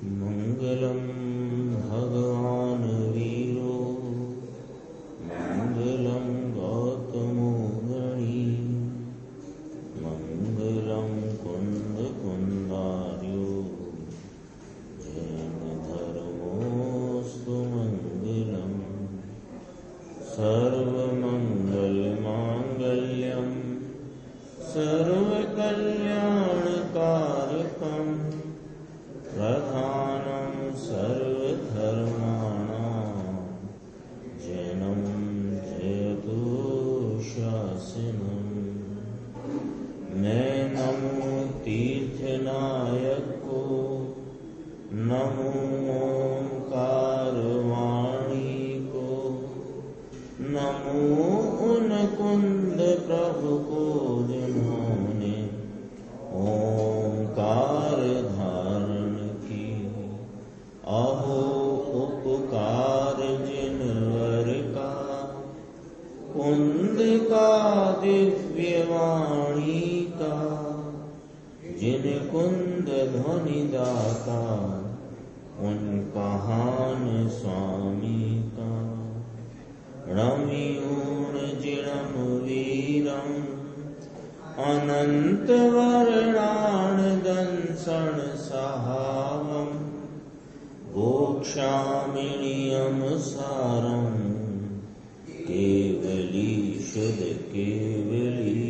मंगलम भगवान वीरो मंगलम गौतमो गणी मंगलम कुंद कुंदार्यो जैन धर्मोस्तु मंगलम सर्वमंगल मांगल्यम सर्वकल्याणकारकम प्रधानं सर्वधर्माणां जैनं जयतु शासनम्। मैं नमो तीर्थनायक को, नमो ओंकार वाणी को, नमो उन कुंद प्रभु को जिन्होंने ओंकार धारण की। अहो उपकार जिनवर का, कुंद का दिव्य वाणी का, जिन कुंद ध्वनि दाता उन कहान स्वामी का। रमियूण जिणम वीरम अनंत वर्णान दंसन सहावम गोक्षामिणियम सारम केवली शुद्ध केवली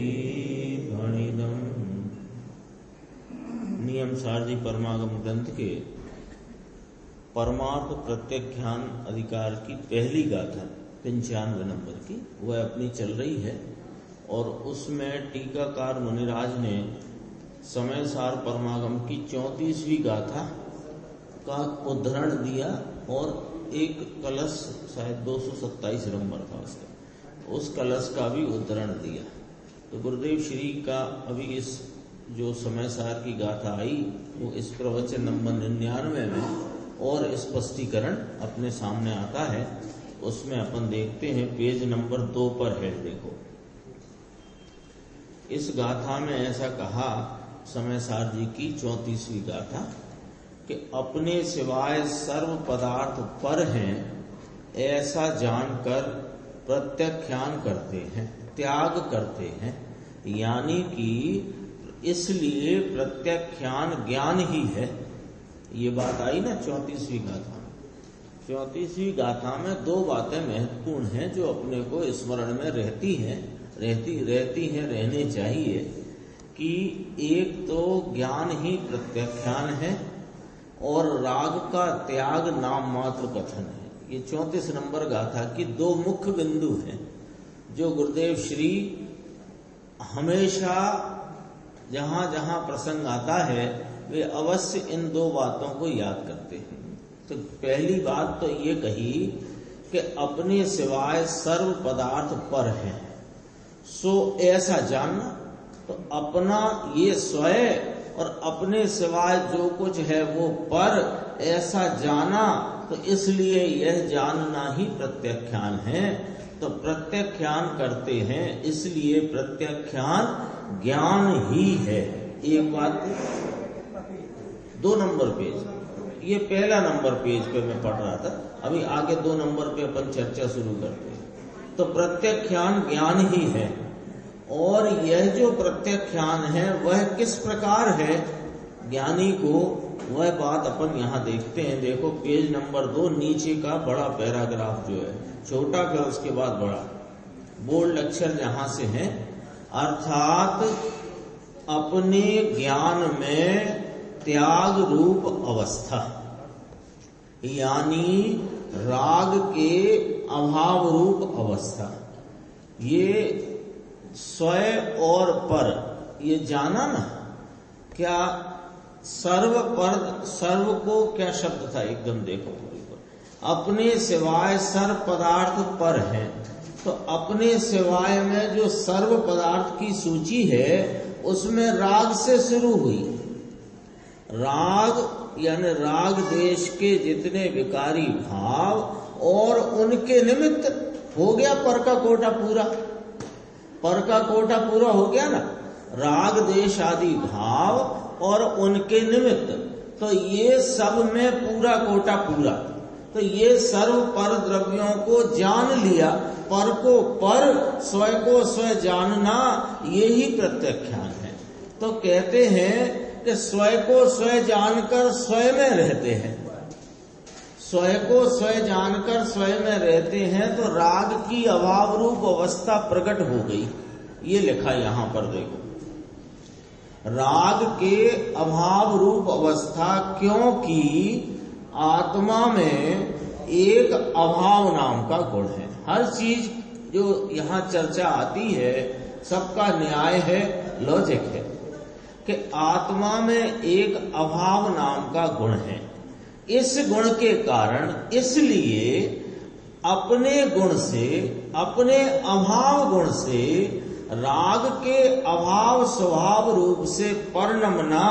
भणिदम। नियम सारजी परमागम ग्रंथ के परमार्थ प्रत्याख्यान अधिकार की पहली गाथा 95 नंबर की वह अपनी चल रही है और उसमें टीकाकार मुनिराज ने समय सार परमागम की 34वीं गाथा का उद्धरण दिया और एक कलश शायद 227 नंबर था उसका, उस कलश का भी उद्धरण दिया। तो गुरुदेव श्री का अभी इस जो समय सार की गाथा आई वो इस प्रवचन नंबर 99 में और स्पष्टीकरण अपने सामने आता है। उसमें अपन देखते हैं पेज नंबर 2 पर है। देखो इस गाथा में ऐसा कहा समय सार जी की 34वीं गाथा कि अपने सिवाय सर्व पदार्थ पर हैं ऐसा जानकर प्रत्याख्यान करते हैं, त्याग करते हैं। यानी कि इसलिए प्रत्याख्यान ज्ञान ही है। ये बात आई ना 34वीं गाथा में। 34वीं गाथा में 2 बातें महत्वपूर्ण हैं जो अपने को स्मरण में रहती हैं, रहने चाहिए कि एक तो ज्ञान ही प्रत्याख्यान है और राग का त्याग नाम मात्र कथन है। ये 34 नंबर गाथा की 2 मुख्य बिंदु हैं जो गुरुदेव श्री हमेशा जहां जहां प्रसंग आता है वे अवश्य इन 2 बातों को याद करते हैं। तो पहली बात तो ये कही कि अपने सिवाय सर्व पदार्थ पर है, सो ऐसा जानना। तो अपना ये स्वयं और अपने सिवाय जो कुछ है वो पर ऐसा जाना, तो इसलिए यह जानना ही प्रत्याख्यान है। तो प्रत्याख्यान करते हैं इसलिए प्रत्याख्यान ज्ञान ही है। एक बात 2 नंबर पेज, ये पहला नंबर पेज पे मैं पढ़ रहा था, अभी आगे 2 नंबर पे अपन चर्चा शुरू करते हैं। तो प्रत्याख्यान ज्ञान ही है और यह जो प्रत्याख्यान है वह किस प्रकार है ज्ञानी को, वह बात अपन यहाँ देखते हैं। देखो पेज नंबर 2 नीचे का बड़ा पैराग्राफ जो है, छोटा फिर उसके बाद बड़ा, बोल्ड अक्षर जहां से है, अर्थात अपने ज्ञान में त्याग रूप अवस्था, यानी राग के अभाव रूप अवस्था। ये स्वयं और पर ये जाना ना, क्या सर्व पर, सर्व को क्या शब्द था एकदम देखो, अपने सिवाय सर्व पदार्थ पर है। तो अपने सिवाय में जो सर्व पदार्थ की सूची है उसमें राग से शुरू हुई। राग यानी राग देश के जितने विकारी भाव और उनके निमित्त हो गया पर का कोटा पूरा, पर का कोटा पूरा हो गया ना। राग देश आदि भाव और उनके निमित्त तो ये सब में पूरा कोटा पूरा। तो ये सर्व पर द्रव्यों को जान लिया, पर को पर, स्वयं को स्वयं जानना, यही प्रत्याख्यान है। तो कहते हैं कि स्वयं को स्वयं जानकर स्वयं में रहते हैं, स्वयं को स्वयं जानकर स्वयं में रहते हैं, तो राग की अभाव रूप अवस्था प्रकट हो गई। ये लिखा यहां पर देखो, राग के अभाव रूप अवस्था, क्योंकि आत्मा में एक अभाव नाम का गुण है। हर चीज जो यहाँ चर्चा आती है सबका न्याय है, लॉजिक है कि आत्मा में एक अभाव नाम का गुण है। इस गुण के कारण इसलिए अपने गुण से, अपने अभाव गुण से राग के अभाव स्वभाव रूप से परिणमना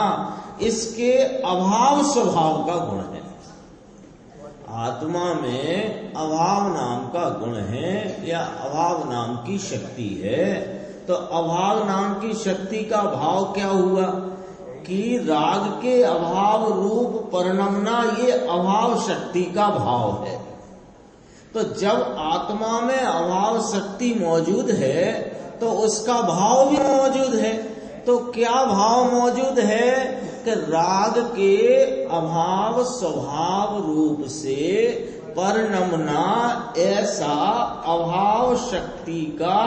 इसके अभाव स्वभाव का गुण है। आत्मा में अभाव नाम का गुण है या अभाव नाम की शक्ति है। तो अभाव नाम की शक्ति का भाव क्या हुआ कि राग के अभाव रूप परिणमना, ये अभाव शक्ति का भाव है। तो जब आत्मा में अभाव शक्ति मौजूद है तो उसका भाव भी मौजूद है। तो क्या भाव मौजूद है कि राग के अभाव स्वभाव रूप से परिणमना ऐसा अभाव शक्ति का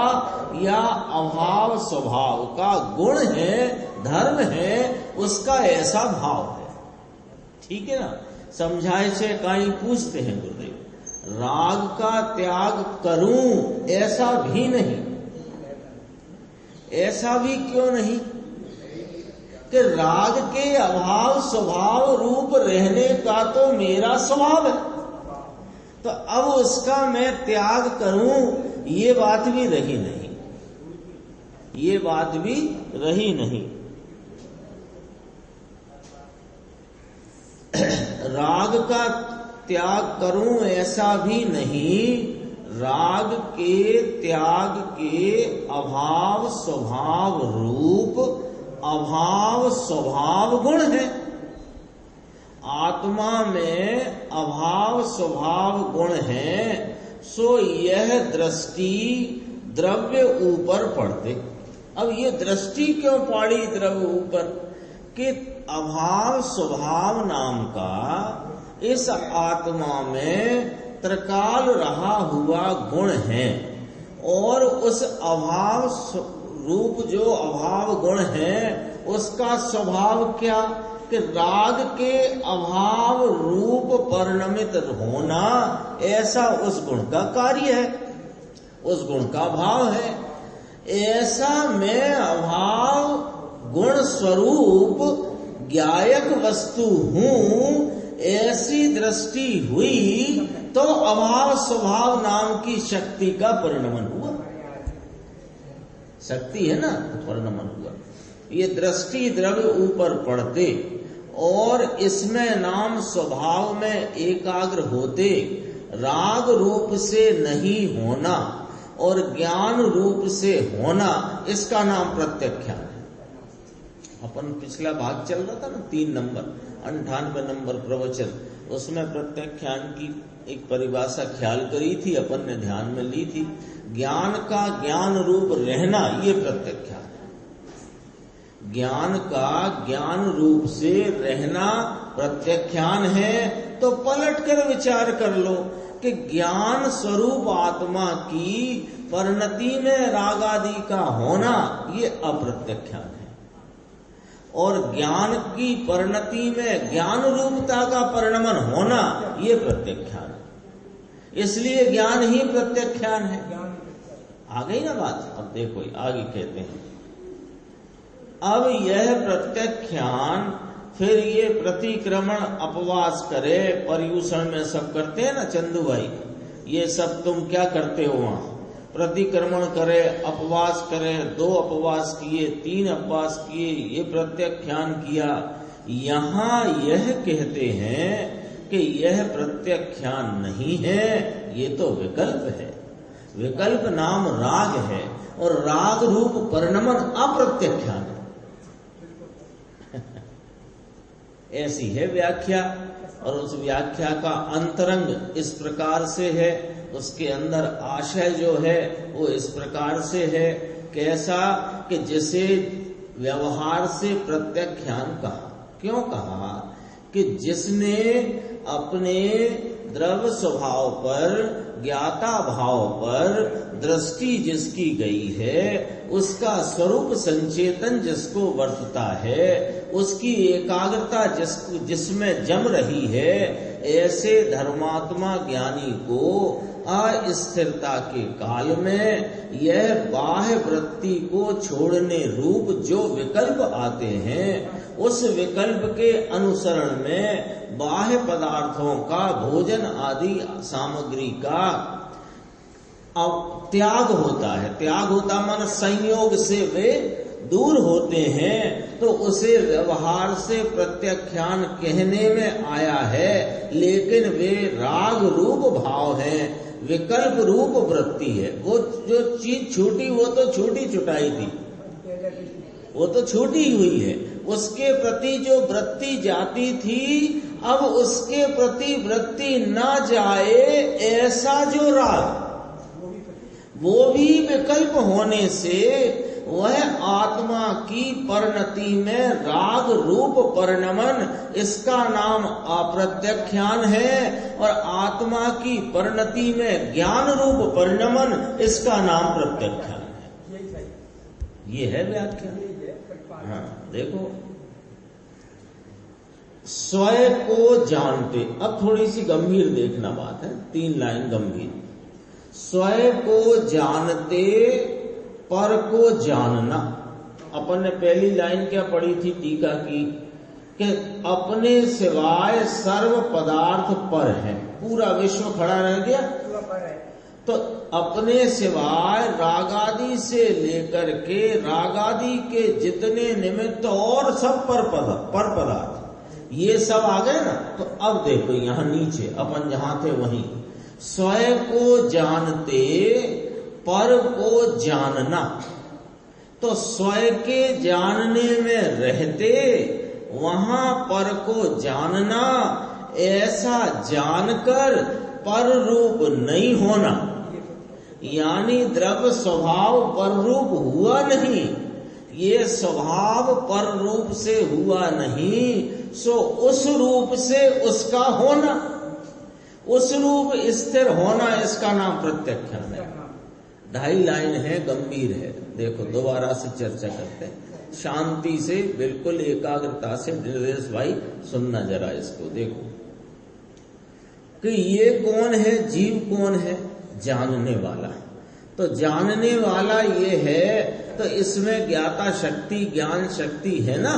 या अभाव स्वभाव का गुण है, धर्म है, उसका ऐसा भाव है। ठीक है ना। समझाए से कहीं पूछते हैं गुरुदेव, राग का त्याग करूं ऐसा भी नहीं, ऐसा भी क्यों नहीं कि राग के अभाव स्वभाव रूप रहने का तो मेरा स्वभाव है, तो अब उसका मैं त्याग करूं, ये बात भी रही नहीं, ये बात भी रही नहीं। राग का त्याग करूं ऐसा भी नहीं, राग के त्याग के अभाव स्वभाव रूप अभाव स्वभाव गुण है। आत्मा में अभाव स्वभाव गुण है, सो यह दृष्टि द्रव्य ऊपर पड़ते। अब ये दृष्टि क्यों पड़ी द्रव्य ऊपर कि अभाव स्वभाव नाम का इस आत्मा में त्रिकाल रहा हुआ गुण है, और उस अभाव रूप जो अभाव गुण है उसका स्वभाव क्या कि राग के अभाव रूप परिणमित होना, ऐसा उस गुण का कार्य है, उस गुण का भाव है। ऐसा मैं अभाव गुण स्वरूप ज्ञायक वस्तु हूं, ऐसी दृष्टि हुई तो अभाव स्वभाव नाम की शक्ति का परिणमन हुआ। शक्ति है ना, परिणमन हुआ। ये दृष्टि द्रव्य ऊपर पड़ते और इसमें नाम स्वभाव में एकाग्र होते, राग रूप से नहीं होना और ज्ञान रूप से होना, इसका नाम प्रत्याख्यान है। अपन पिछला भाग चल रहा था ना 3 नंबर 98 नंबर प्रवचन, उसमें प्रत्याख्यान की एक परिभाषा ख्याल करी थी, अपन ने ध्यान में ली थी। ज्ञान का ज्ञान रूप रहना, ये प्रत्याख्यान है। ज्ञान का ज्ञान रूप से रहना प्रत्याख्यान है। तो पलट कर विचार कर लो कि ज्ञान स्वरूप आत्मा की परिणति में राग आदि का होना, ये अप्रत्याख्यान है, और ज्ञान की परिणति में ज्ञान रूपता का परिणमन होना, ये प्रत्याख्यान है। इसलिए ज्ञान ही प्रत्याख्यान है। आ गई ना बात। अब देखो आगे कहते हैं, अब यह प्रत्याख्यान फिर ये प्रतिक्रमण अपवास करे, पर्यूषण में सब करते हैं ना चंदू भाई, ये सब तुम क्या करते हो वहां, प्रतिक्रमण करे, अपवास करे, 2 अपवास किए, 3 अपवास किए, ये प्रत्याख्यान किया। यहां यह कहते हैं कि यह प्रत्याख्यान नहीं है, ये तो विकल्प है। विकल्प नाम राग है, और राग रूप परिणमन अप्रत्याख्यान है। ऐसी है व्याख्या। और उस व्याख्या का अंतरंग इस प्रकार से है, उसके अंदर आशय जो है वो इस प्रकार से है। कैसा कि जिसे व्यवहार से प्रत्याख्यान कहा। क्यों कहा? कि जिसने अपने द्रव्य स्वभाव पर, ज्ञाता भाव पर दृष्टि जिसकी गई है, उसका स्वरूप संचेतन जिसको वर्तता है, उसकी एकाग्रता जिसमें जम रही है, ऐसे धर्मात्मा ज्ञानी को अस्थिरता के काल में यह बाह्य वृत्ति को छोड़ने रूप जो विकल्प आते हैं, उस विकल्प के अनुसरण में बाह्य पदार्थों का, भोजन आदि सामग्री का त्याग होता है। त्याग होता माने संयोग से वे दूर होते हैं, तो उसे व्यवहार से प्रत्याख्यान कहने में आया है। लेकिन वे राग रूप भाव हैं, विकल्प रूप वृत्ति है। वो जो चीज छूटी वो तो छूटी छुटाई थी, वो तो छूटी हुई है। उसके प्रति जो वृत्ति जाती थी, अब उसके प्रति वृत्ति ना जाए ऐसा जो राग, वो भी विकल्प होने से वह आत्मा की परिणति में राग रूप परिणमन, इसका नाम अप्रत्याख्यान है। और आत्मा की परिणति में ज्ञान रूप परिणमन, इसका नाम प्रत्याख्यान है। ये है व्याख्या। हाँ देखो, स्वयं को जानते। अब थोड़ी सी गंभीर देखना बात है, 3 लाइन गंभीर। स्वयं को जानते, पर को जानना। अपन ने पहली लाइन क्या पढ़ी थी टीका की, कि अपने सिवाय सर्व पदार्थ पर है। पूरा विश्व खड़ा रह गया, तो अपने सिवाय रागादि से लेकर के रागादि के जितने निमित्त और सब पर पदार्थ, ये सब आ गए ना। तो अब देखो यहाँ नीचे अपन जहां थे वहीं, स्वयं को जानते, पर को जानना। तो स्वयं के जानने में रहते, वहां पर को जानना, ऐसा जानकर पर रूप नहीं होना। यानी द्रव्य स्वभाव पर रूप हुआ नहीं, ये स्वभाव पर रूप से हुआ नहीं, सो उस रूप से उसका होना, उस रूप स्थिर होना, इसका नाम प्रत्याख्यान है। 2.5 लाइन है, गंभीर है। देखो दोबारा से चर्चा करते हैं, शांति से, बिल्कुल एकाग्रता से। निर्देश भाई सुनना जरा इसको। देखो कि ये कौन है, जीव कौन है? जानने वाला। तो जानने वाला ये है, तो इसमें ज्ञाता शक्ति, ज्ञान शक्ति है ना,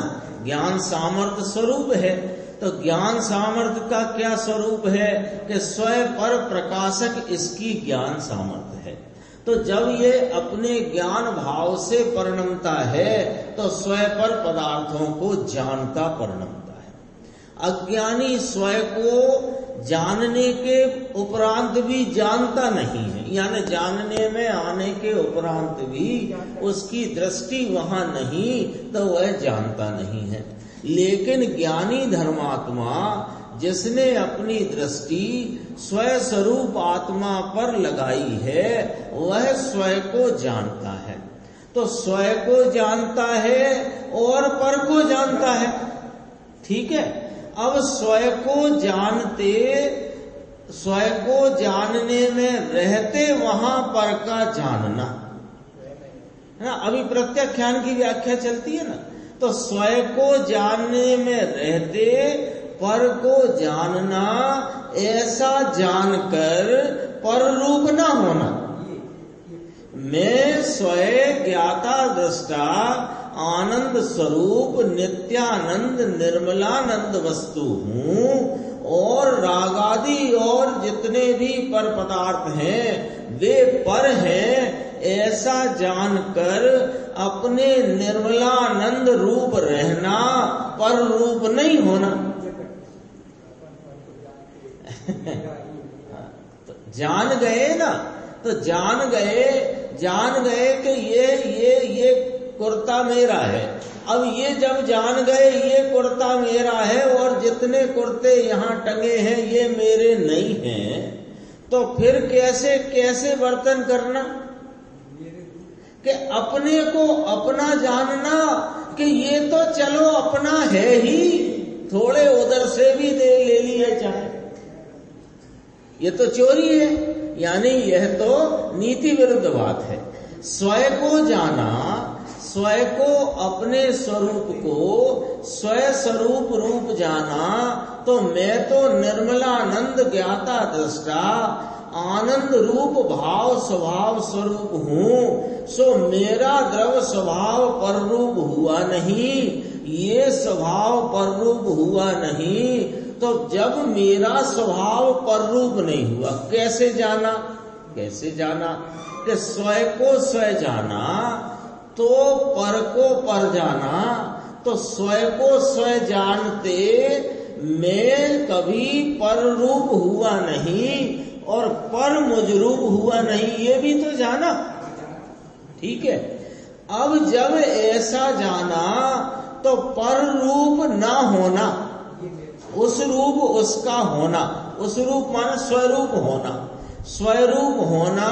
ज्ञान सामर्थ्य स्वरूप है। तो ज्ञान सामर्थ्य का क्या स्वरूप है कि स्वयं पर प्रकाशक इसकी ज्ञान सामर्थ्य है। तो जब ये अपने ज्ञान भाव से परिणमता है, तो स्वयं पर पदार्थों को जानता परिणमता है। अज्ञानी स्वयं को जानने के उपरांत भी जानता नहीं है, यानी जानने में आने के उपरांत भी उसकी दृष्टि वहां नहीं, तो वह जानता नहीं है। लेकिन ज्ञानी धर्मात्मा जिसने अपनी दृष्टि स्वयं स्वरूप आत्मा पर लगाई है, वह स्वयं को जानता है। तो स्वयं को जानता है और पर को जानता है, ठीक है। अब स्वयं को जानते, स्वयं को जानने में रहते, वहां पर का जानना है ना। अभी प्रत्याख्यान की व्याख्या चलती है ना। तो स्वयं को जानने में रहते, पर को जानना, ऐसा जानकर पर रूप न होना। मैं स्वयं ज्ञाता दृष्टा आनंद स्वरूप नित्यानंद निर्मलानंद वस्तु हूँ, और रागादि और जितने भी पर पदार्थ हैं वे पर हैं, ऐसा जानकर अपने निर्मलानंद रूप रहना, पर रूप नहीं होना। तो जान गए ना, तो जान गए कि ये कुर्ता मेरा है। अब ये जब जान गए ये कुर्ता मेरा है और जितने कुर्ते यहाँ टंगे हैं ये मेरे नहीं हैं, तो फिर कैसे कैसे वर्तन करना? कि अपने को अपना जानना कि ये तो चलो अपना है ही, थोड़े उधर से भी ले लिए चाहे, ये तो चोरी है। यानी यह तो नीति विरुद्ध बात है। स्वयं को जाना, स्वयं को अपने स्वरूप को स्वयं स्वरूप रूप जाना, तो मैं तो निर्मलानंद ज्ञाता दृष्टा आनंद रूप भाव स्वभाव स्वरूप हूँ, सो मेरा द्रव स्वभाव पर रूप हुआ नहीं, ये स्वभाव पर रूप हुआ नहीं। तो जब मेरा स्वभाव पर रूप नहीं हुआ, कैसे जाना? कैसे जाना कि स्वयं को स्वयं जाना तो पर को पर जाना, तो स्वयं को स्वयं जानते मैं कभी पर रूप हुआ नहीं और पर मुझ रूप हुआ नहीं, ये भी तो जाना। ठीक है, अब जब ऐसा जाना तो पर रूप ना होना, उस रूप उसका होना, उस रूप माने स्वरूप होना, स्वरूप होना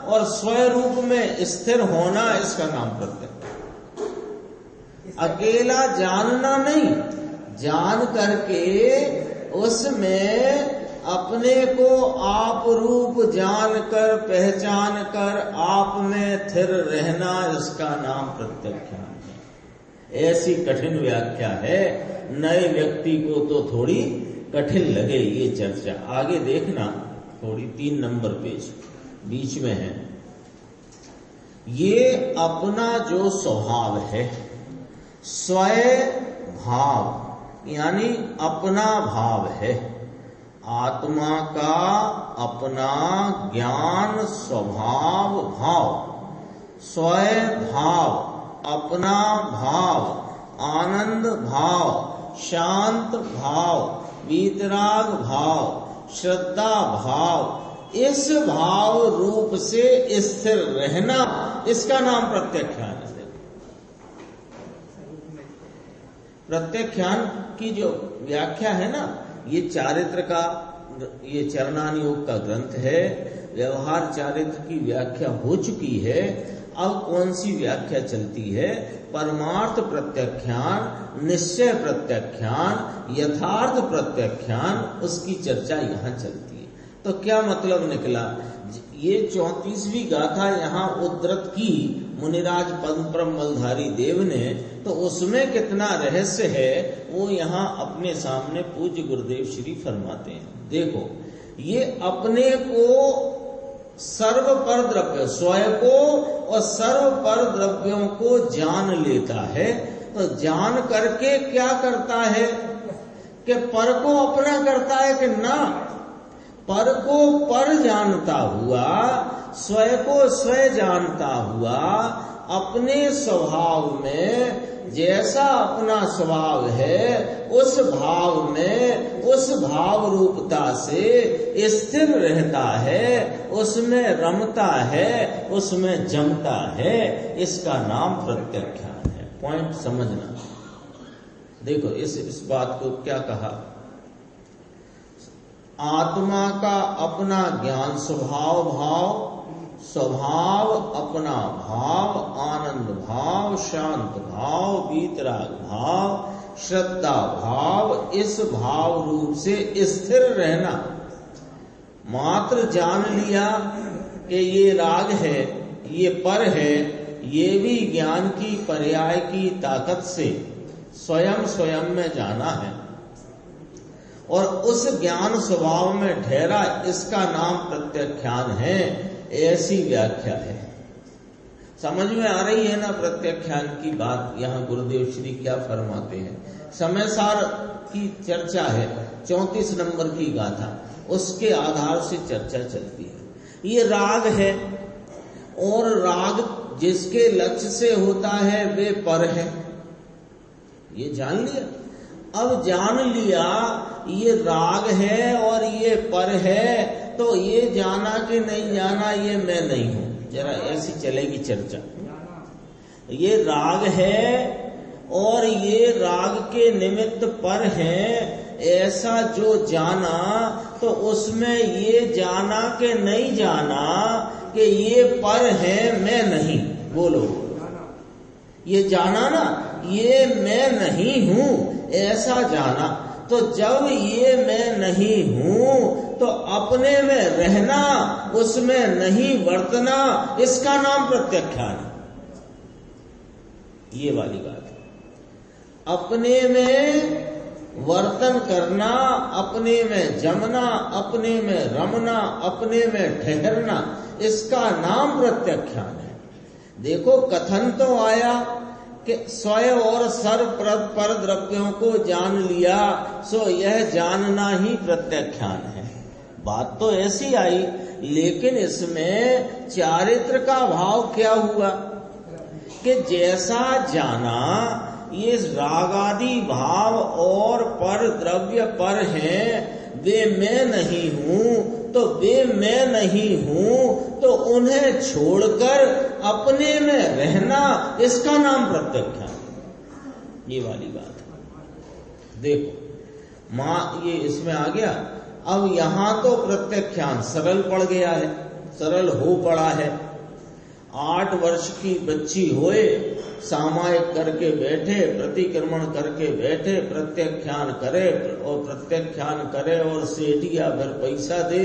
और स्वरूप में स्थिर होना, इसका नाम प्रत्यक्ष। अकेला जानना नहीं, जान करके उसमें अपने को आप रूप जानकर पहचान कर आप में स्थिर रहना, इसका नाम प्रत्यख्यान है। ऐसी कठिन व्याख्या है, नए व्यक्ति को तो थोड़ी कठिन लगे ये चर्चा। आगे देखना, थोड़ी 3 नंबर पेज बीच में है। ये अपना जो स्वभाव है, स्वयं भाव यानी अपना भाव है, आत्मा का अपना ज्ञान स्वभाव भाव, स्वयं भाव, अपना भाव, आनंद भाव, शांत भाव, वीतराग भाव, श्रद्धा भाव, इस भाव रूप से स्थिर रहना, इसका नाम प्रत्यख्यान है। प्रत्यख्यान की जो व्याख्या है ना, ये चारित्र का, ये चरणान योग का ग्रंथ है। व्यवहार चारित्र की व्याख्या हो चुकी है, अब कौन सी व्याख्या चलती है? परमार्थ प्रत्यख्यान, निश्चय प्रत्यख्यान, यथार्थ प्रत्यख्यान, उसकी चर्चा यहाँ चलती है। तो क्या मतलब निकला? ये 34वीं गाथा यहाँ उद्धृत की मुनिराज पद्म मलधारी देव ने, तो उसमें कितना रहस्य है वो यहाँ अपने सामने पूज्य गुरुदेव श्री फरमाते हैं। देखो, ये अपने को सर्व पर द्रव्य, स्वयं को और सर्व पर द्रव्यों को जान लेता है। तो जान करके क्या करता है कि पर को अपना करता है कि ना, पर को पर जानता हुआ, स्वयं को स्वयं जानता हुआ, अपने स्वभाव में जैसा अपना स्वभाव है उस भाव में, उस भाव रूपता से स्थिर रहता है, उसमें रमता है, उसमें जमता है, इसका नाम प्रत्यख्यान है। पॉइंट समझना। देखो इस बात को क्या कहा? आत्मा का अपना ज्ञान स्वभाव भाव, स्वभाव अपना भाव, आनंद भाव, शांत भाव, वीतराग भाव, श्रद्धा भाव, इस भाव रूप से स्थिर रहना। मात्र जान लिया कि ये राग है, ये पर है, ये भी ज्ञान की पर्याय की ताकत से स्वयं स्वयं में जाना है और उस ज्ञान स्वभाव में ठहरा, इसका नाम प्रत्यख्यान है। ऐसी व्याख्या है। समझ में आ रही है ना प्रत्यख्यान की बात? यहाँ गुरुदेव श्री क्या फरमाते हैं? समय सार की चर्चा है, 34 नंबर की गाथा, उसके आधार से चर्चा चलती है। ये राग है और राग जिसके लक्ष्य से होता है वे पर है, ये जान लिया। अब जान लिया ये राग है और ये पर है, तो ये जाना कि नहीं जाना ये मैं नहीं हूं। जरा ऐसी चलेगी चर्चा। ये राग है और ये राग के निमित्त पर है, ऐसा जो जाना तो उसमें ये जाना के नहीं जाना कि ये पर है मैं नहीं। बोलो, ये जाना ना, ये मैं नहीं हूं, ऐसा जाना। तो जब ये मैं नहीं हूं तो अपने में रहना, उसमें नहीं वर्तना, इसका नाम प्रत्याख्यान है। ये वाली बात है। अपने में वर्तन करना, अपने में जमना, अपने में रमना, अपने में ठहरना, इसका नाम प्रत्याख्यान है। देखो, कथन तो आया कि स्वयं और सर्व पर द्रव्यों को जान लिया, सो यह जानना ही प्रत्याख्यान है। बात तो ऐसी आई, लेकिन इसमें चारित्र का भाव क्या हुआ कि जैसा जाना ये रागादि भाव और पर द्रव्य पर हैं, वे मैं नहीं हूं, तो वे मैं नहीं हूं तो उन्हें छोड़कर अपने में रहना, इसका नाम प्रत्याख्यान। ये वाली बात है। देखो मां, ये इसमें आ गया। अब यहां तो प्रत्याख्यान सरल पड़ गया है, सरल हो पड़ा है। 8 वर्ष की बच्ची होए, सामायिक करके बैठे, प्रतिक्रमण करके बैठे, प्रत्याख्यान करे और प्रत्याख्यान करे और सेठिया भर पैसा दे,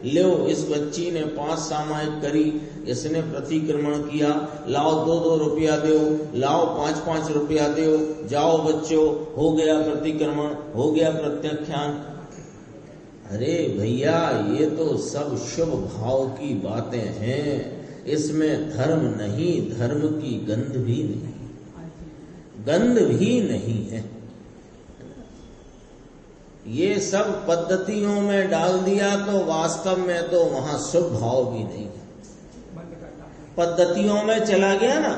लो इस बच्ची ने 5 सामायिक करी, इसने प्रतिक्रमण किया, लाओ 2-2 रुपया दो, लाओ 5-5 रुपया दो, जाओ बच्चों, हो गया प्रतिक्रमण, हो गया प्रत्याख्यान। अरे भैया, ये तो सब शुभ भाव की बातें हैं, इसमें धर्म नहीं, धर्म की गंध भी नहीं, गंध भी नहीं है। ये सब पद्धतियों में डाल दिया तो वास्तव में तो वहां शुभ भाव भी नहीं है। पद्धतियों में चला गया ना,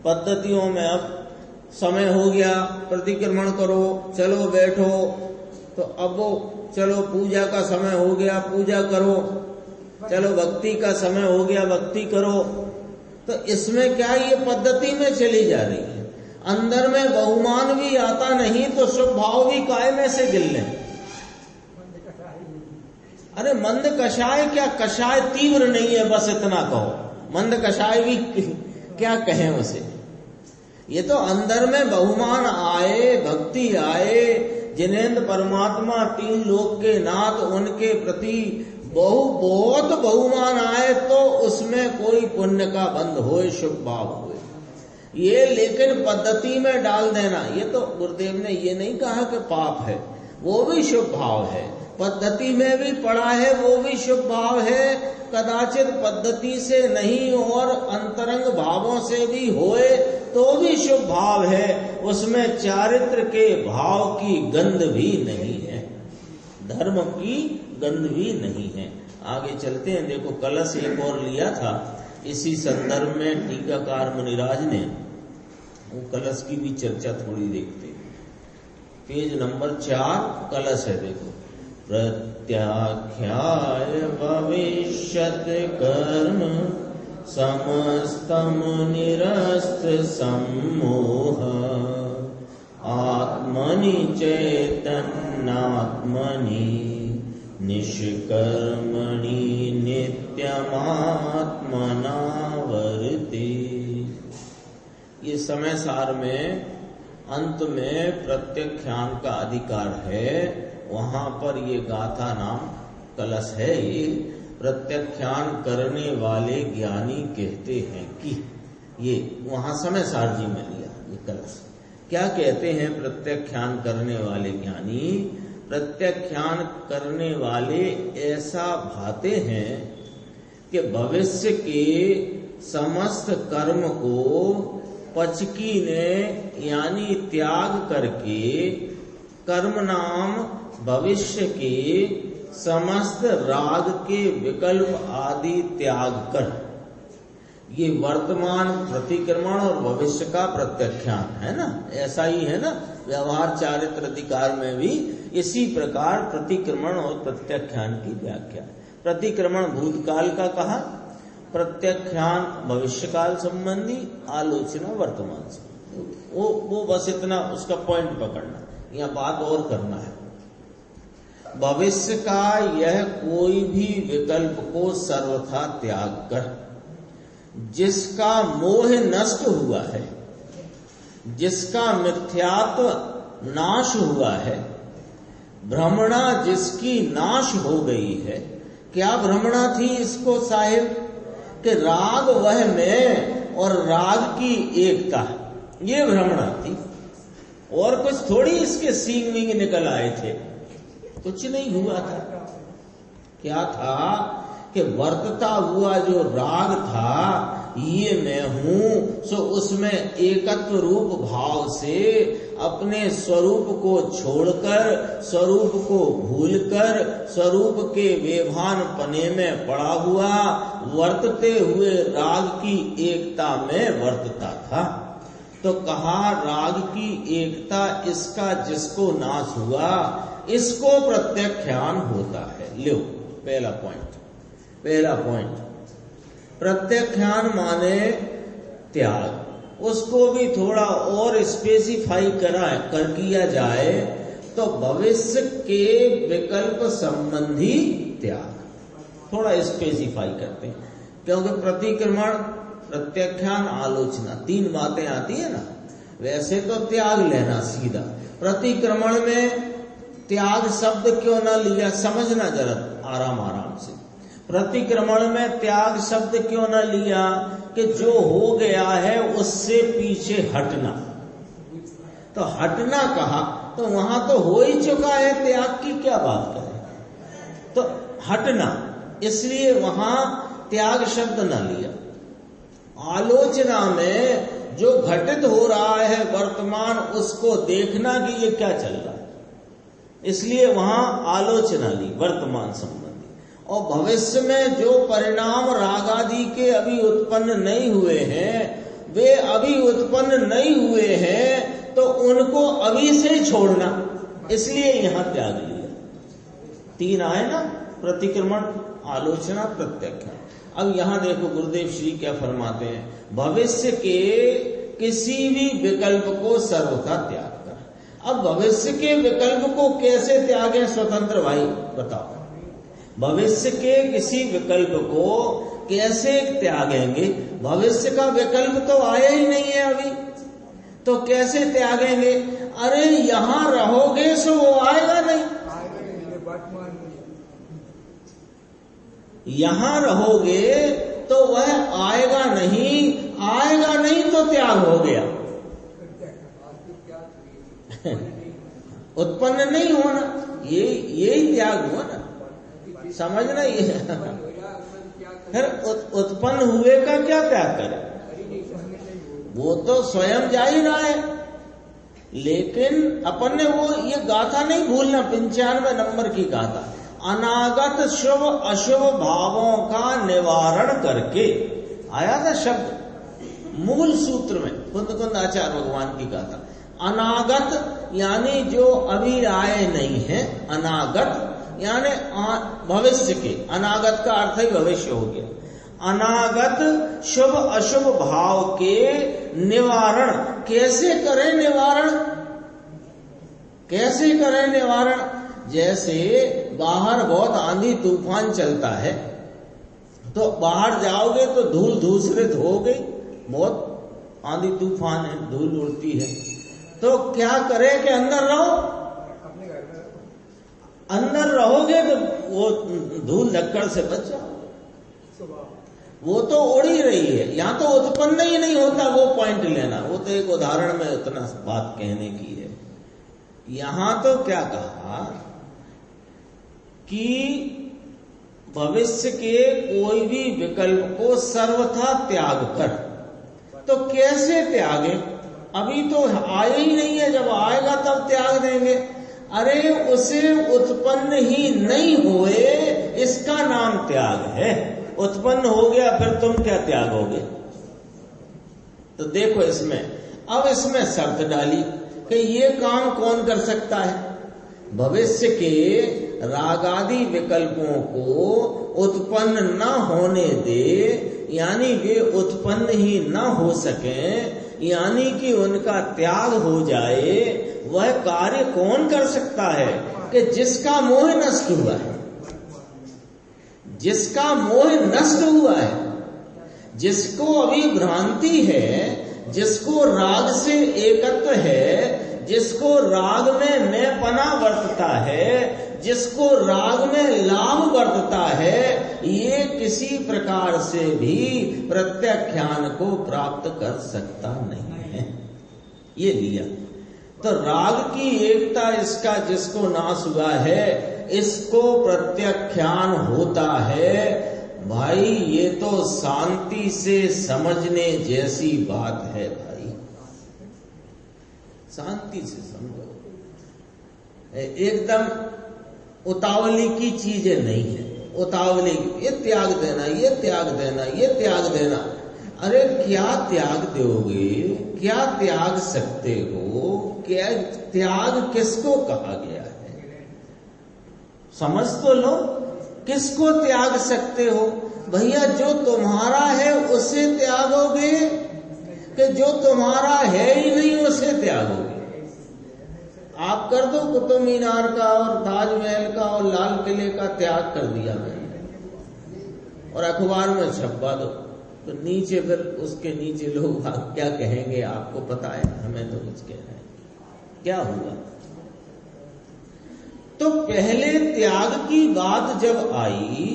पद्धतियों में अब समय हो गया, प्रतिक्रमण करो, चलो बैठो, तो अब वो चलो पूजा का समय हो गया, पूजा करो, चलो भक्ति का समय हो गया, भक्ति करो। तो इसमें क्या, ये पद्धति में चली जा रही है, अंदर में बहुमान भी आता नहीं तो शुभ भाव भी काय में से गिर लें। अरे मंद कषाय क्या, कषाय तीव्र नहीं है, बस इतना कहो। मंद कषाय भी क्या कहें उसे। ये तो अंदर में बहुमान आए, भक्ति आए, जिनेन्द्र परमात्मा 3 लोक के नाथ, उनके प्रति बहुत बहुमान आए तो उसमें कोई पुण्य का बंध होए, शुभ भाव होए। ये लेकिन पद्धति में डाल देना, ये तो गुरुदेव ने ये नहीं कहा कि पाप है, वो भी शुभ भाव है। पद्धति में भी पड़ा है, वो भी शुभ भाव है। कदाचित पद्धति से नहीं और अंतरंग भावों से भी होए तो भी शुभ भाव है, उसमें चारित्र के भाव की गंध भी नहीं है, धर्म की गंध भी नहीं है। आगे चलते हैं। देखो, कलश एक और लिया था इसी संदर्भ में, टीकाकार मुनिराज ने, वो कलश की भी चर्चा थोड़ी देखते हैं। पेज नंबर 4 कलश है। देखो, प्रत्याख्याय भविष्यत कर्म समस्तम निरस्त सम्मोह आत्मनि चैतन्यात्मनि निष्कर्मणि नित्यमात्मना वर्ते। ये समय सार में अंत में प्रत्याख्यान का अधिकार है, वहां पर ये गाथा नाम कलश है। ये प्रत्याख्यान करने वाले ज्ञानी कहते हैं कि, ये वहां समय सार जी में लिया ये कलश। क्या कहते हैं प्रत्याख्यान करने वाले ज्ञानी? प्रत्याख्यान करने वाले ऐसा भाते हैं कि भविष्य के समस्त कर्म को पचकी ने यानी त्याग करके, कर्म नाम भविष्य के समस्त राग के विकल्प आदि त्याग कर, ये वर्तमान प्रतिक्रमण और भविष्य का प्रत्याख्यान है ना, ऐसा ही है ना। व्यवहार चारित्र अधिकार में भी इसी प्रकार प्रतिक्रमण और प्रत्याख्यान की व्याख्या। प्रतिक्रमण भूतकाल का कहा, प्रत्याख्यान भविष्यकाल संबंधी, आलोचना वर्तमान से। वो बस इतना उसका पॉइंट पकड़ना, यहाँ बात और करना है। भविष्य का यह कोई भी विकल्प को सर्वथा त्याग कर, जिसका मोह नष्ट हुआ है, जिसका मिथ्यात्व नाश हुआ है, भ्रमणा जिसकी नाश हो गई है। क्या भ्रमणा थी इसको साहिब? कि राग वह में और राग की एकता, ये भ्रमणा थी। और कुछ थोड़ी इसके सींग वींग निकल आए थे, कुछ नहीं हुआ था। क्या था कि वर्तता हुआ जो राग था, ये मैं हूं, सो उसमें एकत्व रूप भाव से अपने स्वरूप को छोड़कर, स्वरूप को भूलकर, स्वरूप के बेभान पने में पड़ा हुआ वर्तते हुए राग की एकता में वर्तता था। तो कहा राग की एकता इसका जिसको नाश हुआ, इसको प्रत्याख्यान होता है। लो पहला पॉइंट प्रत्याख्यान माने त्याग। उसको भी थोड़ा और स्पेसिफाई कर किया जाए तो भविष्य के विकल्प संबंधी त्याग, थोड़ा स्पेसिफाई करते हैं। क्योंकि प्रतिक्रमण, प्रत्याख्यान, आलोचना, तीन बातें आती है ना। वैसे तो त्याग लेना सीधा, प्रतिक्रमण में त्याग शब्द क्यों ना लिया, समझना जरा आराम से। प्रतिक्रमण में त्याग शब्द क्यों ना लिया कि जो हो गया है उससे पीछे हटना। तो हटना कहा तो वहां तो हो ही चुका है, त्याग की क्या बात करें। तो हटना, इसलिए वहां त्याग शब्द ना लिया। आलोचना में जो घटित हो रहा है वर्तमान, उसको देखना कि ये क्या चल रहा है, इसलिए वहां आलोचना ली वर्तमान संबंधी। और भविष्य में जो परिणाम राग आदि के अभी उत्पन्न नहीं हुए हैं, वे अभी उत्पन्न नहीं हुए हैं, तो उनको अभी से छोड़ना, इसलिए यहां त्याग लिया। तीन आए ना, प्रतिक्रमण, आलोचना, प्रत्याख्यान। अब यहां देखो गुरुदेव श्री क्या फरमाते हैं, भविष्य के किसी भी विकल्प को सर्वथा त्याग कर। अब भविष्य के विकल्प को कैसे त्यागें स्वतंत्र भाई बताओ। भविष्य के किसी विकल्प को कैसे त्यागेंगे? भविष्य का विकल्प तो आया ही नहीं है अभी, तो कैसे त्यागेंगे? अरे यहां रहोगे सो वो आएगा नहीं, यहां रहोगे तो वह आएगा नहीं तो त्याग हो गया। उत्पन्न नहीं होना, यही त्याग हुआ ना, समझना ये। फिर उत्पन्न हुए का क्या त्याग करे? वो तो स्वयं जा ही रहा है, लेकिन अपन ने वो ये गाथा नहीं भूलना, 95 नंबर की गाथा, अनागत शुभ अशुभ भावों का निवारण करके आया था शब्द मूल सूत्र में, कुंद आचार्य भगवान की गाथा। अनागत यानी जो अभी आए नहीं है, अनागत यानी भविष्य के, अनागत का अर्थ ही भविष्य हो गया। अनागत शुभ अशुभ भाव के निवारण कैसे करें? निवारण जैसे बाहर बहुत आंधी तूफान चलता है, तो बाहर जाओगे तो धूल धूसरित हो गई, बहुत आंधी तूफान है, धूल उड़ती है, तो क्या करें कि अंदर रहो। अंदर रहोगे तो वो धूल धक्कड़ से बच जाओ, वो तो उड़ ही रही है, यहां तो उत्पन्न ही नहीं होता। वो पॉइंट लेना, वो तो एक उदाहरण में उतना बात कहने की है। यहां तो क्या कहा कि भविष्य के कोई भी विकल्प को सर्वथा त्याग कर। तो कैसे त्यागे? अभी तो आए ही नहीं है, जब आएगा तब त्याग देंगे। अरे उसे उत्पन्न ही नहीं हुए, इसका नाम त्याग है। उत्पन्न हो गया फिर तुम क्या त्यागोगे? तो देखो इसमें शर्त डाली कि ये काम कौन कर सकता है? भविष्य के रागादि विकल्पों को उत्पन्न न होने दे, यानी वे उत्पन्न ही न हो सके, यानी कि उनका त्याग हो जाए, वह कार्य कौन कर सकता है? कि जिसका मोह नष्ट हुआ है, जिसका मोह नष्ट हुआ है, जिसको अभी भ्रांति है, जिसको राग से एकत्व है, जिसको राग में मैंपना वर्तता है, जिसको राग में लाभ वर्तता है, ये किसी प्रकार से भी प्रत्याख्यान को प्राप्त कर सकता नहीं है। ये लिया तो राग की एकता इसका जिसको नाश हुआ है, इसको प्रत्याख्यान होता है। भाई ये तो शांति से समझने जैसी बात है भाई, शांति से समझो, एकदम उतावली की चीजें नहीं है। उतावली ये त्याग देना, ये त्याग देना, ये त्याग देना, अरे क्या त्याग दोगे, क्या त्याग सकते हो, क्या त्याग किसको कहा गया है, समझ तो लो। किसको त्याग सकते हो भैया? जो तुम्हारा है उसे त्यागोगे कि जो तुम्हारा है ही नहीं उसे त्यागोगे? आप कर दो कुतुब मीनार का और ताजमहल का और लाल किले का त्याग कर दिया मैंने और अखबार में छपवा दो, तो नीचे फिर उसके नीचे लोग क्या कहेंगे आपको पता है, हमें तो कुछ कहना है। क्या हुआ? तो पहले त्याग की बात जब आई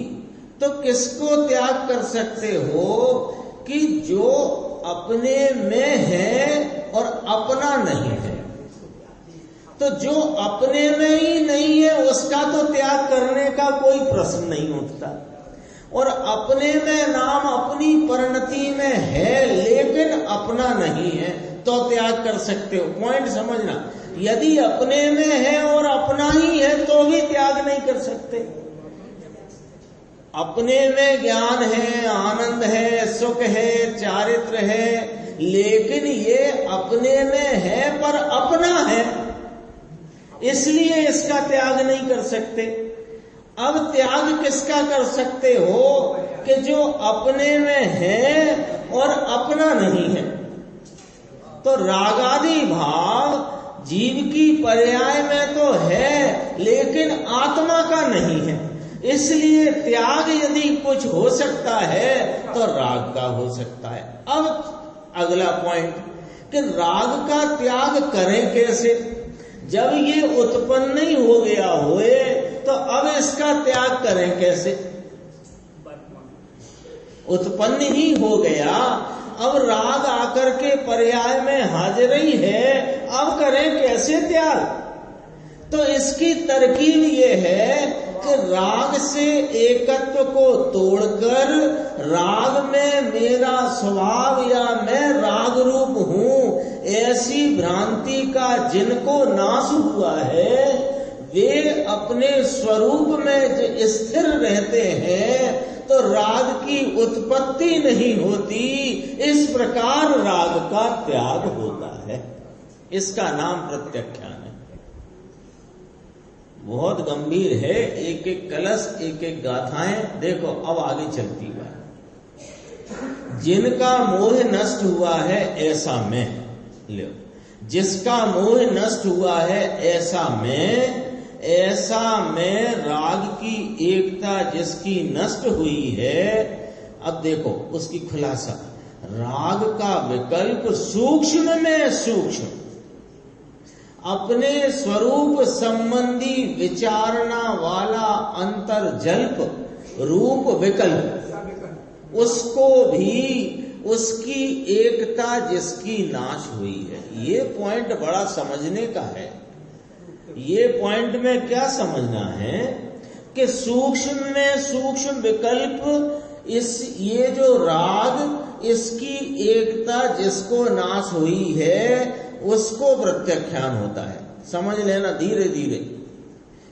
तो किसको त्याग कर सकते हो कि जो अपने में है और अपना नहीं है। तो जो अपने में ही नहीं है उसका तो त्याग करने का कोई प्रश्न नहीं उठता, और अपने में नाम अपनी परिणति में है लेकिन अपना नहीं है तो त्याग कर सकते हो। पॉइंट समझना, यदि अपने में है और अपना ही है तो भी त्याग नहीं कर सकते। अपने में ज्ञान है, आनंद है, सुख है, चारित्र है, लेकिन ये अपने में है पर अपना है, इसलिए इसका त्याग नहीं कर सकते। अब त्याग किसका कर सकते हो कि जो अपने में है और अपना नहीं है। तो रागादि भाव जीव की पर्याय में तो है लेकिन आत्मा का नहीं है, इसलिए त्याग यदि कुछ हो सकता है तो राग का हो सकता है। अब अगला पॉइंट कि राग का त्याग करें कैसे? जब ये उत्पन्न ही हो गया होए तो अब इसका त्याग करें कैसे? उत्पन्न ही हो गया, अब राग आकर के पर्याय में हाजिर ही है, अब करें कैसे त्याग? तो इसकी तरकीब ये है कि राग से एकत्व को तोड़कर राग में मेरा स्वभाव या मैं राग रूप हूं, ऐसी भ्रांति का जिनको नाश हुआ है वे अपने स्वरूप में स्थिर रहते हैं, तो राग की उत्पत्ति नहीं होती। इस प्रकार राग का त्याग होता है, इसका नाम प्रत्याख्यान है। बहुत गंभीर है, एक एक कलश एक एक गाथाएं। देखो अब आगे चलती है। जिनका मोह नष्ट हुआ है ऐसा मैं, लो, जिसका मोह नष्ट हुआ है ऐसा मैं राग की एकता जिसकी नष्ट हुई है। अब देखो उसकी खुलासा, राग का विकल्प सूक्ष्म में सूक्ष्म अपने स्वरूप संबंधी विचारणा वाला अंतर जल्प रूप विकल्प, उसको भी उसकी एकता जिसकी नाश हुई है। ये पॉइंट बड़ा समझने का है। ये पॉइंट में क्या समझना है कि सूक्ष्म में सूक्ष्म विकल्प, ये जो राग इसकी एकता जिसको नाश हुई है उसको प्रत्याख्यान होता है। समझ लेना धीरे धीरे।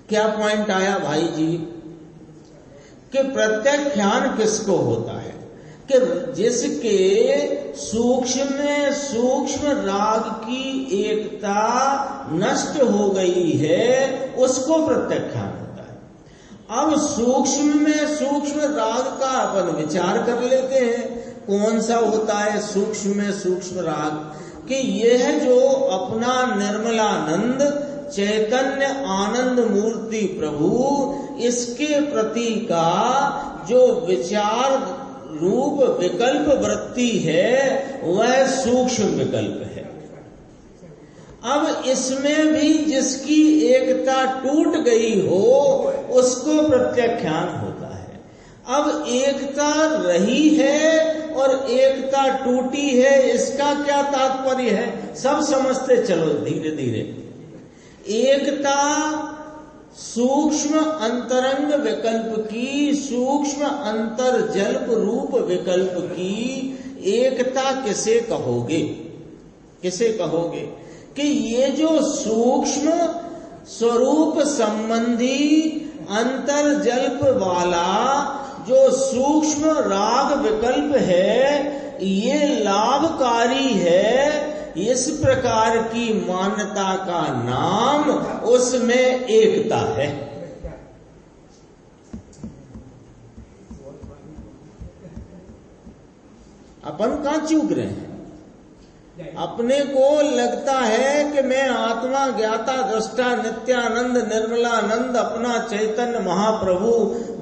क्या पॉइंट आया भाई जी कि प्रत्याख्यान किसको होता है कि जिसके सूक्ष्म में सूक्ष्म राग की एकता नष्ट हो गई है उसको प्रत्याख्यान होता है। अब सूक्ष्म में सूक्ष्म राग का अपन विचार कर लेते हैं। कौन सा होता है सूक्ष्म में सूक्ष्म राग? कि यह जो अपना निर्मलानंद चैतन्य आनंद मूर्ति प्रभु, इसके प्रति का जो विचार रूप विकल्प वृत्ति है वह सूक्ष्म विकल्प है। अब इसमें भी जिसकी एकता टूट गई हो उसको प्रत्याख्यान होता है। अब एकता रही है और एकता टूटी है, इसका क्या तात्पर्य है? सब समझते चलो धीरे धीरे। एकता सूक्ष्म अंतरंग विकल्प की, सूक्ष्म अंतर्जल्प रूप विकल्प की एकता किसे कहोगे? किसे कहोगे कि ये जो सूक्ष्म स्वरूप संबंधी अंतर्जल्प वाला जो सूक्ष्म राग विकल्प है ये लाभकारी है, इस प्रकार की मान्यता का नाम उसमें एकता है। अपन कहां चूक रहे हैं? अपने को लगता है कि मैं आत्मा ज्ञाता दृष्टा नित्यानंद निर्मलानंद अपना चैतन्य महाप्रभु,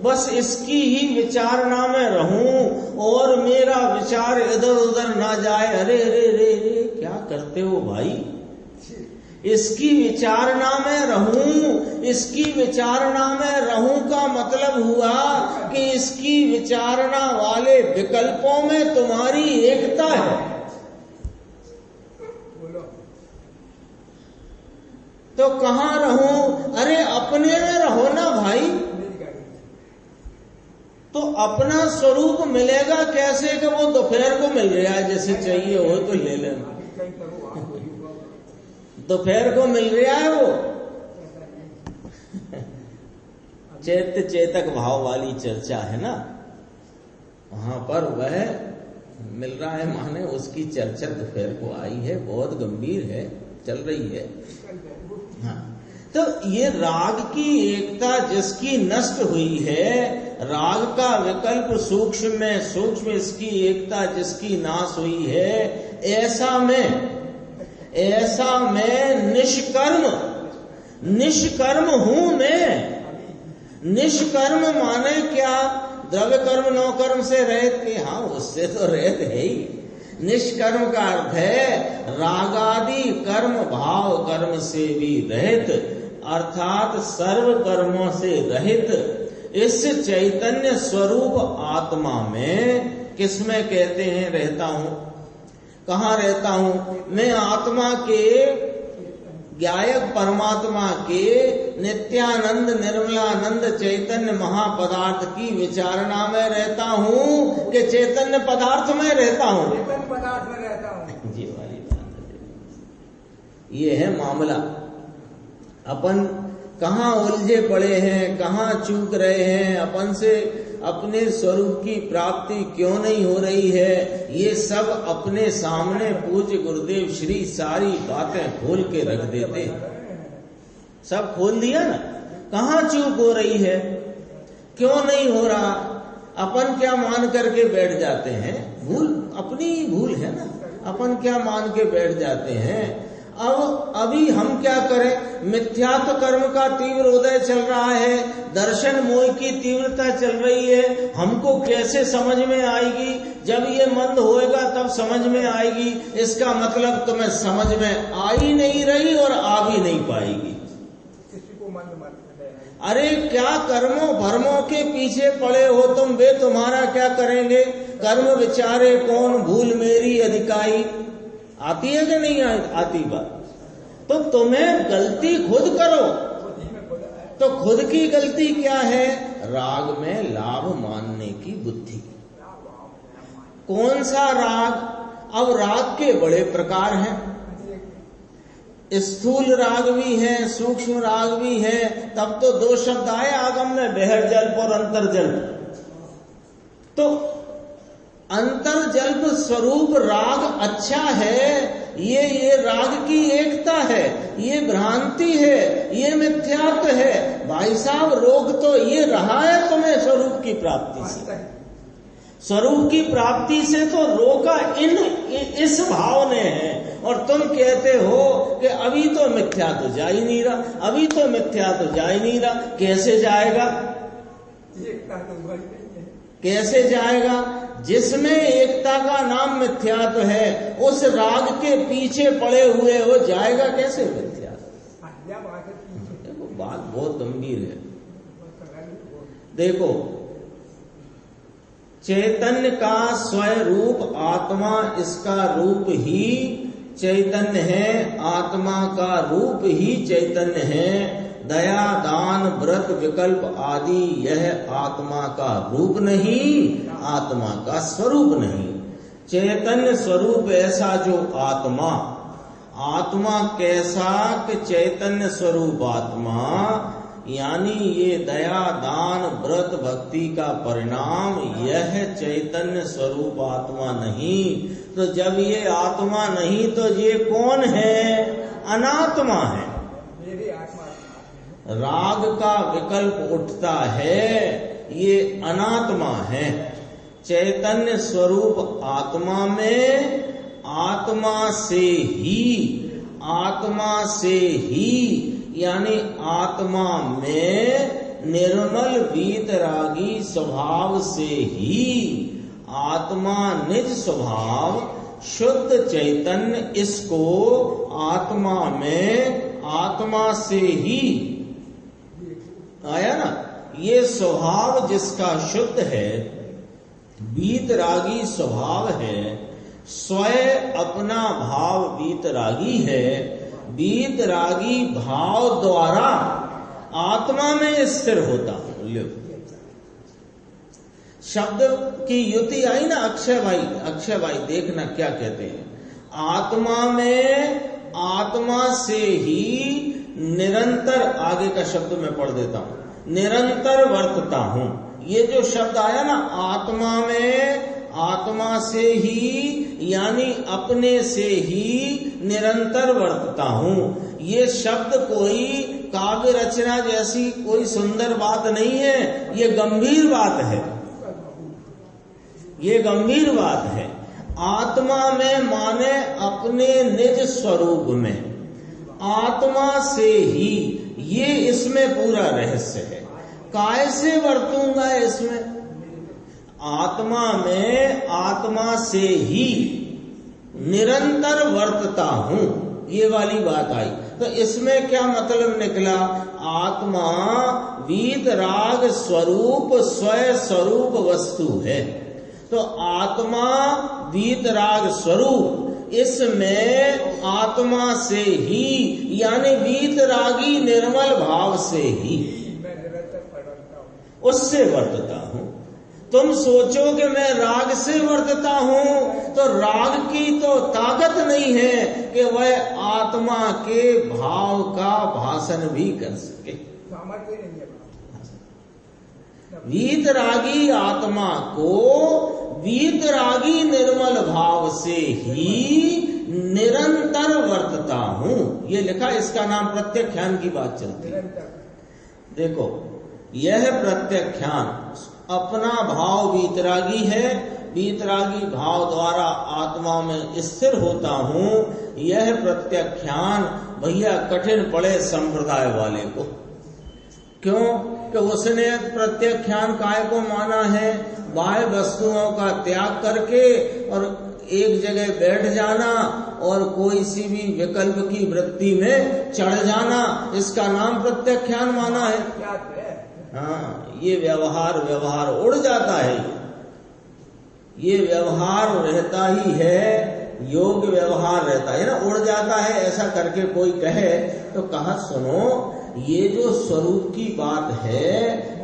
बस इसकी ही विचारणा में रहूं और मेरा विचार इधर उधर ना जाए। अरे अरे अरे अरे क्या करते हो भाई? इसकी विचारणा में रहूं, इसकी विचारणा में रहूं का मतलब हुआ कि इसकी विचारणा वाले विकल्पों में तुम्हारी एकता है। तो कहाँ रहूं? अरे अपने में रहो ना भाई। तो अपना स्वरूप मिलेगा कैसे कि वो दोपहर को मिल रहा है, जैसे चाहिए हो तो ले लेना। दोपहर को मिल रहा है वो चैत्य चेतक भाव वाली चर्चा है ना, वहां पर वह मिल रहा है, माने उसकी चर्चा दोपहर को आई है, बहुत गंभीर है, चल रही है। हाँ, तो ये राग की एकता जिसकी नष्ट हुई है, राग का विकल्प सूक्ष्म में, सूक्ष्म इसकी एकता जिसकी नाश हुई है, ऐसा मैं निष्कर्म हूं मैं। निष्कर्म माने क्या? द्रव्य कर्म नौ कर्म से रहित। हाँ, उससे तो रहित है ही। निष्कर्म का अर्थ है रागादि कर्म भाव कर्म से भी रहित, अर्थात सर्व कर्मों से रहित इस चैतन्य स्वरूप आत्मा में, किसमें कहते हैं रहता हूं? कहाँ रहता हूं? मैं आत्मा के ज्ञायक परमात्मा के नित्यानंद निर्मलानंद चैतन्य महापदार्थ की विचारणा में रहता हूँ कि चैतन्य पदार्थ में रहता हूँ? चैतन्य पदार्थ में रहता हूँ। जी वाली बात। ये है मामला। अपन कहाँ उलझे पड़े हैं, कहाँ चूक रहे हैं, अपन से अपने स्वरूप की प्राप्ति क्यों नहीं हो रही है, ये सब अपने सामने पूज्य गुरुदेव श्री सारी बातें खोल के रख देते हैं। सब खोल दिया ना, कहाँ चूक हो रही है, क्यों नहीं हो रहा। अपन क्या मान करके बैठ जाते हैं? भूल अपनी ही भूल है ना, अपन क्या मान के बैठ जाते हैं। अब अभी हम क्या करें? मिथ्यात्व कर्म का तीव्र उदय चल रहा है, दर्शन मोह की तीव्रता चल रही है, हमको कैसे समझ में आएगी? जब ये मंद होएगा तब समझ में आएगी। इसका मतलब तुम्हें समझ में आ ही नहीं रही और आ भी नहीं पाएगी। किसी को मंद मत। अरे क्या कर्मों भरमों के पीछे पड़े हो तुम, वे तुम्हारा क्या करेंगे? कर्म विचारे कौन, भूल मेरी अधिकाई। आती है कि नहीं आती बात? तो तुम्हें गलती खुद करो। तो खुद की गलती क्या है? राग में लाभ मानने की बुद्धि। कौन सा राग? अब राग के बड़े प्रकार हैं, स्थूल राग भी है, सूक्ष्म राग भी है। तब तो दो शब्द आए आगम में, बहिर्जल्प और अंतर्जल्प। तो अंतर्जल्प स्वरूप राग अच्छा है, ये राग की एकता है, ये भ्रांति है, ये मिथ्यात्व है। भाई साहब रोग तो ये रहा है तुम्हें स्वरूप की प्राप्ति से। स्वरूप की प्राप्ति से तो रोका इस भाव ने है। और तुम कहते हो कि अभी तो मिथ्या तो जा ही नहीं रहा, अभी तो मिथ्या तो जा ही नहीं रहा। कैसे जाएगा? एकता तो भरी नहीं है। कैसे जाएगा? जिसमें एकता का नाम मिथ्यात्व है, उस राग के पीछे पड़े हुए वो जाएगा कैसे मिथ्या? देखो बात बहुत गंभीर है। देखो, चैतन्य का स्वरूप आत्मा, इसका रूप ही चैतन्य है, आत्मा का रूप ही चैतन्य है। दया, दान, व्रत, विकल्प आदि यह आत्मा का रूप नहीं, आत्मा का स्वरूप नहीं। चैतन्य स्वरूप ऐसा जो आत्मा, आत्मा कैसा कि चैतन्य स्वरूप आत्मा, यानी ये दया, दान, व्रत, भक्ति का परिणाम यह चैतन्य स्वरूप आत्मा नहीं। तो जब ये आत्मा नहीं तो ये कौन है? अनात्मा है। मेरी आत्मा राग का विकल्प उठता है, ये अनात्मा है। चैतन्य स्वरूप आत्मा में आत्मा से ही यानी आत्मा में निर्मल वीतरागी स्वभाव से ही, आत्मा निज स्वभाव शुद्ध चैतन्य, इसको आत्मा में आत्मा से ही आया ना। ये स्वभाव जिसका शुद्ध है, वीतरागी स्वभाव है, स्वयं अपना भाव वीतरागी है, वीतरागी भाव द्वारा आत्मा में स्थिर होता हूं। शब्द की युति आई ना, अक्षय भाई देखना क्या कहते हैं। आत्मा में आत्मा से ही निरंतर, आगे का शब्द मैं पढ़ देता हूं, निरंतर वर्तता हूं। ये जो शब्द आया ना, आत्मा में आत्मा से ही यानी अपने से ही निरंतर वर्तता हूं। ये शब्द कोई काव्य रचना जैसी कोई सुंदर बात नहीं है, ये गंभीर बात है, ये गंभीर बात है। आत्मा में माने अपने निज स्वरूप में, आत्मा से ही, ये इसमें पूरा रहस्य है। काय से वर्तूंगा इसमें? आत्मा में आत्मा से ही निरंतर वर्तता हूं, ये वाली बात आई। तो इसमें क्या मतलब निकला? आत्मा वीतराग स्वरूप स्वयं स्वरूप वस्तु है। तो आत्मा वीतराग स्वरूप, इसमें आत्मा से ही यानी वीतरागी निर्मल भाव से ही मैं निरंतर वर्तता हूँ, उससे वर्तता हूं। तुम सोचो कि मैं राग से वर्तता हूं, तो राग की तो ताकत नहीं है कि वह आत्मा के भाव का भाषण भी कर सके, सामर्थ्य नहीं है। वीतरागी आत्मा को वीतरागी निर्मल भाव से ही निरंतर वर्तता हूं। ये लिखा, इसका नाम प्रत्याख्यान की बात चलती है। देखो, यह प्रत्याख्यान अपना भाव वीतरागी है, वीतरागी भाव द्वारा आत्मा में स्थिर होता हूं। यह प्रत्याख्यान भैया कठिन पड़े संप्रदाय वाले को। क्यों? कि उसने प्रत्याख्यान काय को माना है? बाह्य वस्तुओं का त्याग करके और एक जगह बैठ जाना और कोई सी भी विकल्प की वृत्ति में चढ़ जाना, इसका नाम प्रत्याख्यान माना है। हाँ, ये व्यवहार उड़ जाता है। ये व्यवहार रहता ही है, योग व्यवहार रहता है ना, उड़ जाता है। ऐसा करके कोई कहे तो कहा, सुनो, ये जो स्वरूप की बात है,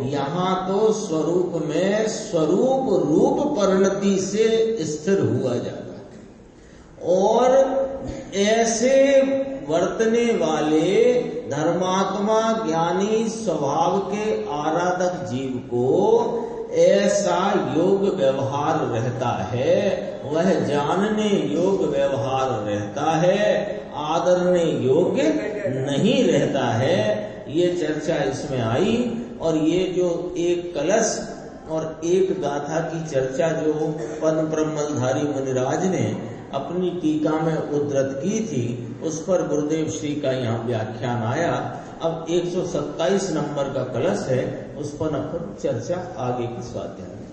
यहाँ तो स्वरूप में स्वरूप रूप परिणति से स्थिर हुआ जाता है। और ऐसे वर्तने वाले धर्मात्मा ज्ञानी स्वभाव के आराधक जीव को ऐसा योग व्यवहार रहता है, वह जानने योग व्यवहार रहता है, आदरने योग्य नहीं रहता है। ये चर्चा इसमें आई। और ये जो एक कलश और एक गाथा की चर्चा जो पद्म ब्रह्मधारी मुनिराज ने अपनी टीका में उद्धृत की थी, उस पर गुरुदेव श्री का यहाँ व्याख्यान आया। अब 127 नंबर का कलश है, उस पर अपन चर्चा आगे की स्वाध्याय में